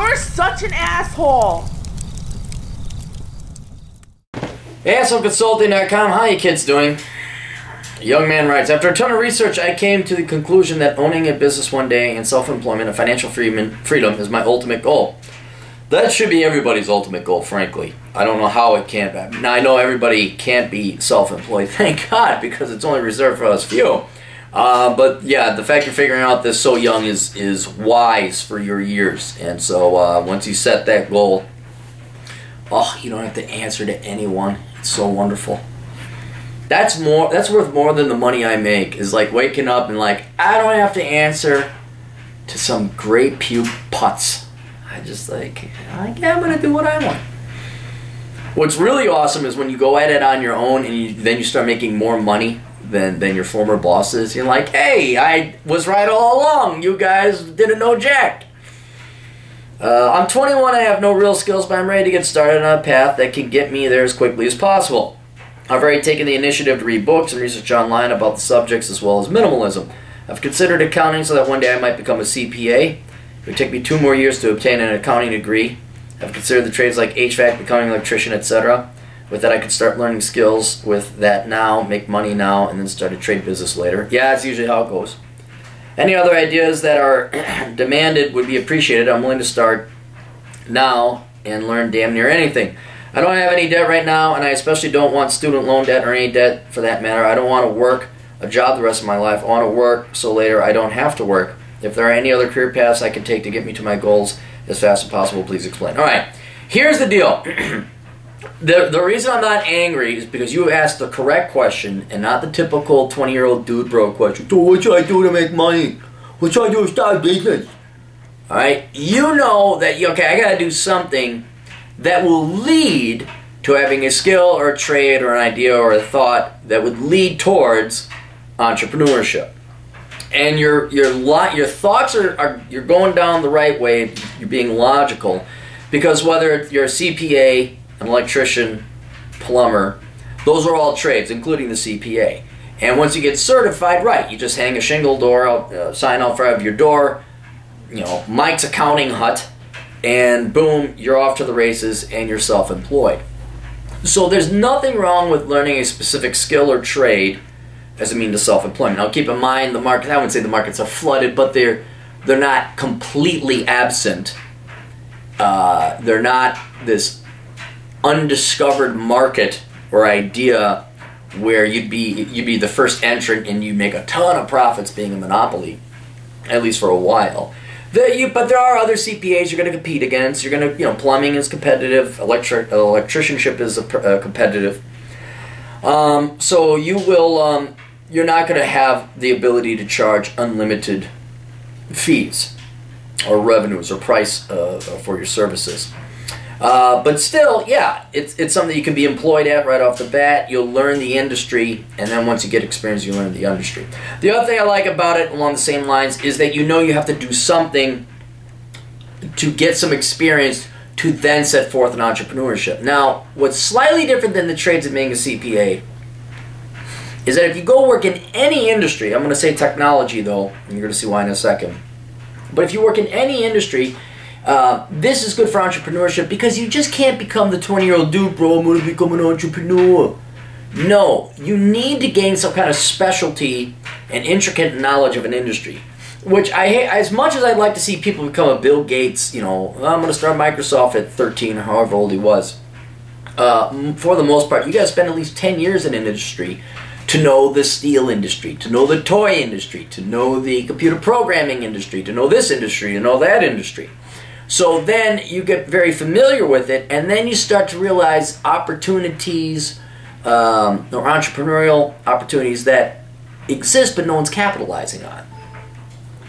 You're such an asshole. Hey, AssholeConsulting.com. How you kids doing? A young man writes, after a ton of research, I came to the conclusion that owning a business one day and self-employment and financial freedom is my ultimate goal. That should be everybody's ultimate goal, frankly. I don't know how it can't be. Now, I know everybody can't be self-employed, thank God, because it's only reserved for us few. But yeah, the fact you're figuring out this so young is wise for your years. And so once you set that goal, oh, you don't have to answer to anyone. It's so wonderful. That's worth more than the money I make, is like waking up and like, I don't have to answer to some great pew putz. I just like, I'm going to do what I want. What's really awesome is when you go at it on your own and then you start making more money than your former bosses. You're like, hey, I was right all along. You guys didn't know jack. I'm 21, I have no real skills, but I'm ready to get started on a path that can get me there as quickly as possible. I've already taken the initiative to read books and research online about the subjects as well as minimalism. I've considered accounting so that one day I might become a CPA. It would take me 2 more years to obtain an accounting degree. I've considered the trades like HVAC, becoming an electrician, etc. With that I could start learning skills with that now, make money now, and then start a trade business later. Yeah, that's usually how it goes. Any other ideas that are demanded would be appreciated. I'm willing to start now and learn damn near anything. I don't have any debt right now, and I especially don't want student loan debt or any debt for that matter. I don't want to work a job the rest of my life. I want to work so later I don't have to work. If there are any other career paths I can take to get me to my goals as fast as possible, please explain. All right, here's the deal. The reason I'm not angry is because you asked the correct question and not the typical 20-year-old dude bro question. So what should I do to make money? What should I do to start a business? All right, you know that, okay, I got to do something that will lead to having a skill or a trade or an idea or a thought that would lead towards entrepreneurship. And your thoughts you're going down the right way. You're being logical, because whether you're a CPA, an electrician, plumber, those are all trades, including the CPA. And once you get certified, right, you just hang a shingle door out, sign out front of your door, you know, Mike's Accounting Hut, and boom, you're off to the races and you're self-employed. So there's nothing wrong with learning a specific skill or trade as a means to self-employment. Now keep in mind the market, I wouldn't say the markets are flooded, but they're not completely absent. They're not this undiscovered market or idea where you'd be the first entrant and you make a ton of profits being a monopoly, at least for a while. But there are other CPAs you're going to compete against. You're going to, plumbing is competitive, electricianship is competitive. So you will, you're not going to have the ability to charge unlimited fees or revenues or price for your services. But still, yeah, it's something you can be employed at right off the bat. You'll learn the industry, and then once you get experience, you learn the industry. The other thing I like about it, along the same lines, is that you have to do something to get some experience to then set forth an entrepreneurship. Now, what's slightly different than the trades of being a CPA is that if you go work in any industry, I'm going to say technology though, and you're going to see why in a second, but if you work in any industry, this is good for entrepreneurship because you just can't become the 20-year-old dude, bro, I'm going to become an entrepreneur. No, you need to gain some kind of specialty and intricate knowledge of an industry. Which I hate, as much as I'd like to see people become a Bill Gates, I'm going to start Microsoft at 13 or however old he was. For the most part, you got to spend at least 10 years in an industry to know the steel industry, to know the toy industry, to know the computer programming industry, to know this industry, to know that industry. So then you get very familiar with it, and then you start to realize opportunities, or entrepreneurial opportunities that exist but no one's capitalizing on.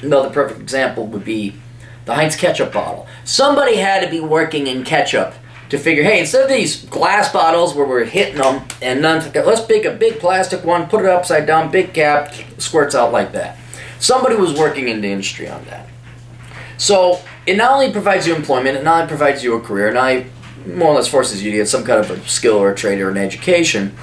Another perfect example would be the Heinz ketchup bottle. Somebody had to be working in ketchup to figure, hey, instead of these glass bottles where we're hitting them and let's make a big plastic one, put it upside down, big cap, squirts out like that. Somebody was working in the industry on that. So it not only provides you employment, it not only provides you a career, not only more or less forces you to get some kind of a skill or a trade or an education,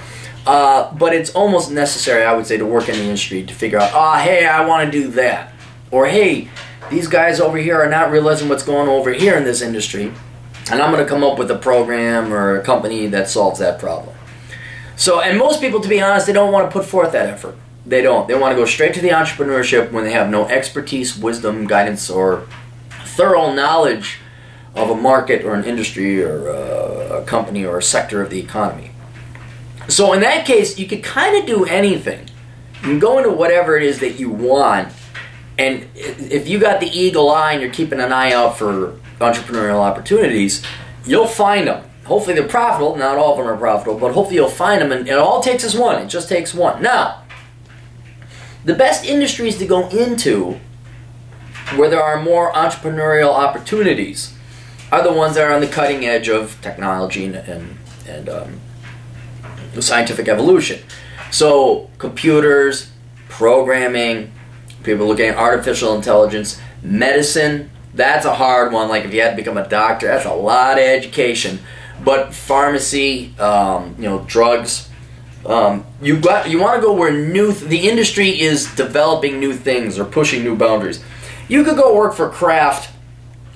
but it's almost necessary, I would say, to work in the industry to figure out, hey, I want to do that. Or, hey, these guys over here are not realizing what's going on over here in this industry, and I'm going to come up with a program or a company that solves that problem. So, and most people, to be honest, they don't want to put forth that effort. They don't. They want to go straight to the entrepreneurship when they have no expertise, wisdom, guidance, or thorough knowledge of a market or an industry or a company or a sector of the economy. So in that case, you could kind of do anything. You can go into whatever it is that you want, and if you got the eagle eye and you're keeping an eye out for entrepreneurial opportunities, you'll find them. Hopefully they're profitable. Not all of them are profitable, but hopefully you'll find them, and it all takes is one. It just takes one. Now, the best industries to go into where there are more entrepreneurial opportunities are the ones that are on the cutting edge of technology and scientific evolution. So computers, programming, people looking at artificial intelligence, medicine, that's a hard one. Like if you had to become a doctor, that's a lot of education. But pharmacy, drugs, you want to go where the industry is developing new things or pushing new boundaries. You could go work for Kraft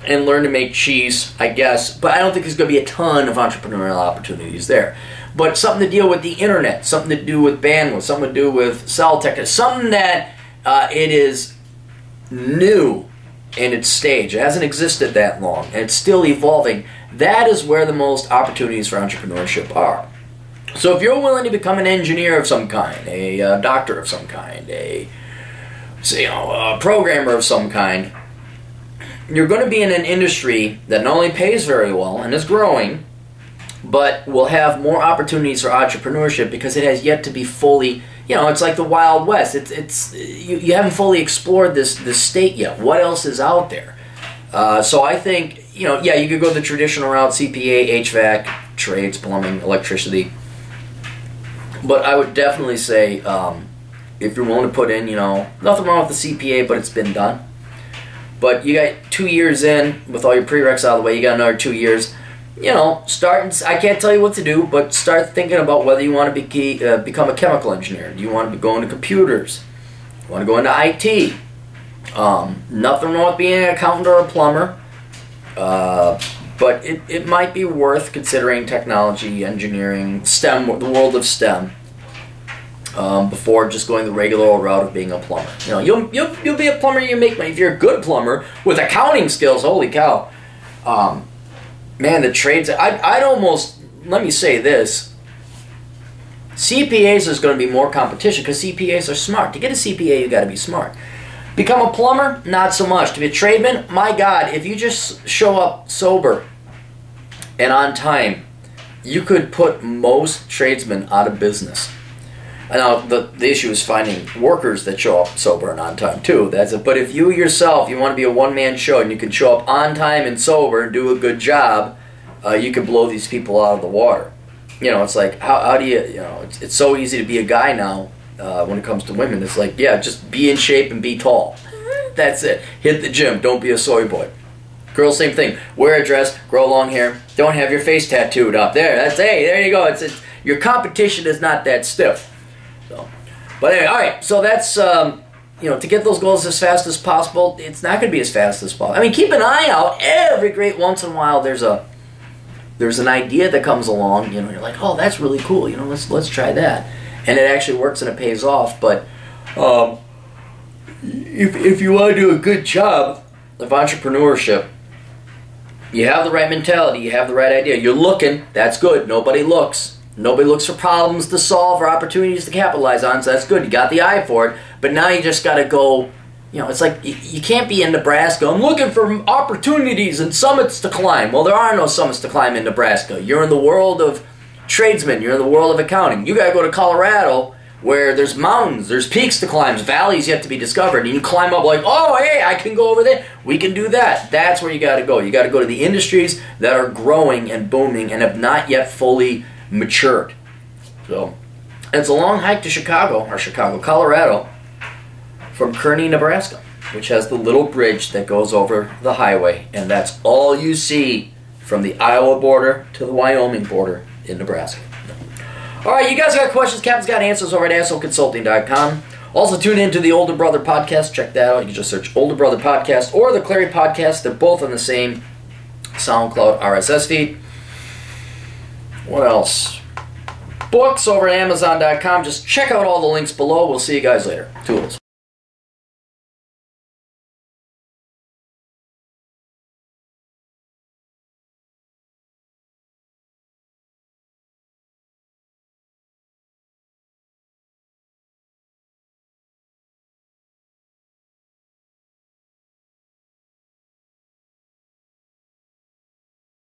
and learn to make cheese, I guess, but I don't think there's going to be a ton of entrepreneurial opportunities there. But something to deal with the internet, something to do with bandwidth, something to do with cell tech, something that it is new in its stage. It hasn't existed that long, and it's still evolving. That is where the most opportunities for entrepreneurship are. So if you're willing to become an engineer of some kind, a doctor of some kind, a programmer of some kind, you're going to be in an industry that not only pays very well and is growing, but will have more opportunities for entrepreneurship because it has yet to be fully, it's like the Wild West. You haven't fully explored this state yet. What else is out there? So I think, you could go the traditional route, CPA, HVAC, trades, plumbing, electricity. But I would definitely say, if you're willing to put in, nothing wrong with the CPA, but it's been done. But you got 2 years in with all your prereqs out of the way. You got another 2 years. I can't tell you what to do, but start thinking about whether you want to become a chemical engineer. Do you want to go into computers? You want to go into IT? Nothing wrong with being an accountant or a plumber. But it might be worth considering technology, engineering, STEM, the world of STEM, before just going the regular old route of being a plumber. You'll be a plumber, you make money. If you're a good plumber with accounting skills, holy cow. Man, the trades, let me say this, CPAs is going to be more competition because CPAs are smart. To get a CPA, you got to be smart. Become a plumber? Not so much. To be a tradesman? My God, if you just show up sober and on time, you could put most tradesmen out of business. Now, the issue is finding workers that show up sober and on time, too. That's it. But if you yourself, you want to be a one-man show and you can show up on time and sober and do a good job, you can blow these people out of the water. It's like, how do you, it's so easy to be a guy now when it comes to women. It's like, just be in shape and be tall. That's it. Hit the gym. Don't be a soy boy. Girls, same thing. Wear a dress, grow long hair. Don't have your face tattooed up. There you go. Your competition is not that stiff. So, but anyway, all right. So that's to get those goals as fast as possible. It's not going to be as fast as possible. I mean, keep an eye out. Every great once in a while, there's an idea that comes along. You're like, oh, that's really cool. Let's try that, and it actually works and it pays off. But if you want to do a good job of entrepreneurship, you have the right mentality. You have the right idea. You're looking. That's good. Nobody looks. Nobody looks for problems to solve or opportunities to capitalize on, so that's good. You got the eye for it, but now you just got to go, it's like you can't be in Nebraska. I'm looking for opportunities and summits to climb. Well, there are no summits to climb in Nebraska. You're in the world of tradesmen. You're in the world of accounting. You got to go to Colorado where there's mountains, there's peaks to climb, valleys yet to be discovered, and you climb up like, oh, hey, I can go over there. We can do that. That's where you got to go. You got to go to the industries that are growing and booming and have not yet fully matured. So it's a long hike to Colorado from Kearney, Nebraska, which has the little bridge that goes over the highway, and that's all you see from the Iowa border to the Wyoming border in Nebraska. All right, you guys got questions? Captain's got answers over at assholeconsulting.com. Also, tune in to the Older Brother Podcast. Check that out. You can just search Older Brother Podcast or the Clary Podcast. They're both on the same SoundCloud RSS feed. What else? Books over at Amazon.com. Just check out all the links below. We'll see you guys later. Toodles.